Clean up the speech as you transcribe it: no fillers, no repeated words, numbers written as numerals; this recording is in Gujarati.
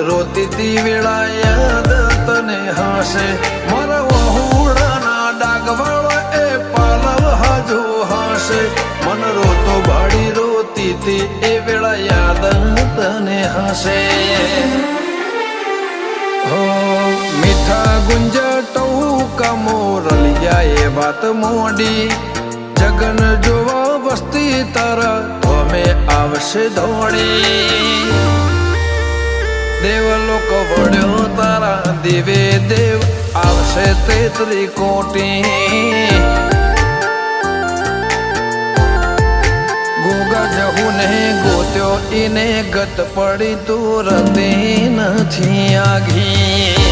રોતી તી વેળા યાદ તને હશે મારા વહુડાના ડાગવાળો એ પાલવ હાજો હશે મન રોતો ભાડી રોતી તી એ વેળા યાદ તને હશે હો મીઠા ગુંજા ટહુકા મોરલિયા એ વાત મોડી જગન જોવા વસ્તી તારા અમે આવશે દોડી દેવલોક વળ્યો તારા દેવે દેવ આવશે 33 કોટી ગોગા જહુ ને ગોત્યો એને ગત પડી તું રતી નથી આઘી